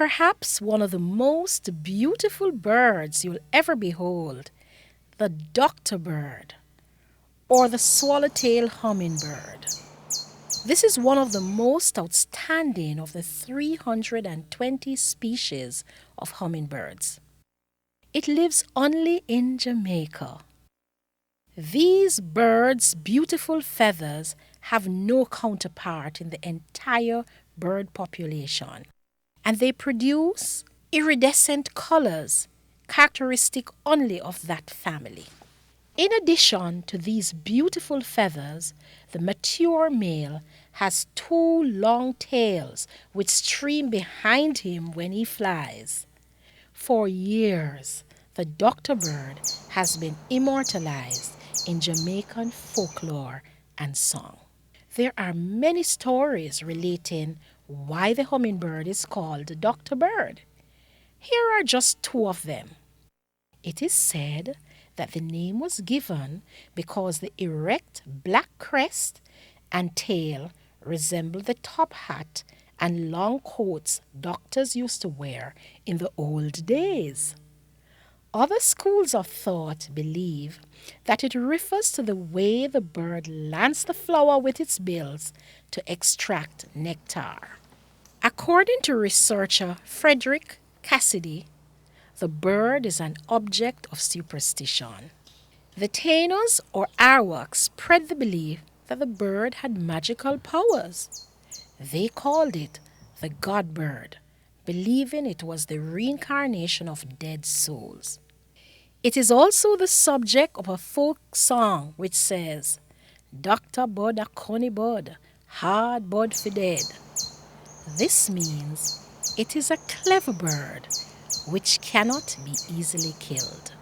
perhaps one of the most beautiful birds you'll ever behold, the doctor bird or the swallowtail hummingbird. This is one of the most outstanding of the 320 species of hummingbirds. It lives only in Jamaica. These birds' beautiful feathers have no counterpart in the entire bird population, and they produce iridescent colors characteristic only of that family. In addition to these beautiful feathers, the mature male has two long tails which stream behind him when he flies. For years, the doctor bird has been immortalized in Jamaican folklore and song. There are many stories relating why the hummingbird is called the doctor bird. Here are just two of them. It is said that the name was given because the erect black crest and tail resemble the top hat and long coats doctors used to wear in the old days. Other schools of thought believe that it refers to the way the bird lands the flower with its bills to extract nectar. According to researcher Frederick Cassidy, the bird is an object of superstition. The Tainos or Arawaks spread the belief that the bird had magical powers. They called it the god bird, believing it was the reincarnation of dead souls. It is also the subject of a folk song which says, Dr. Bud a conny bud, hard bud for dead. This means it is a clever bird which cannot be easily killed.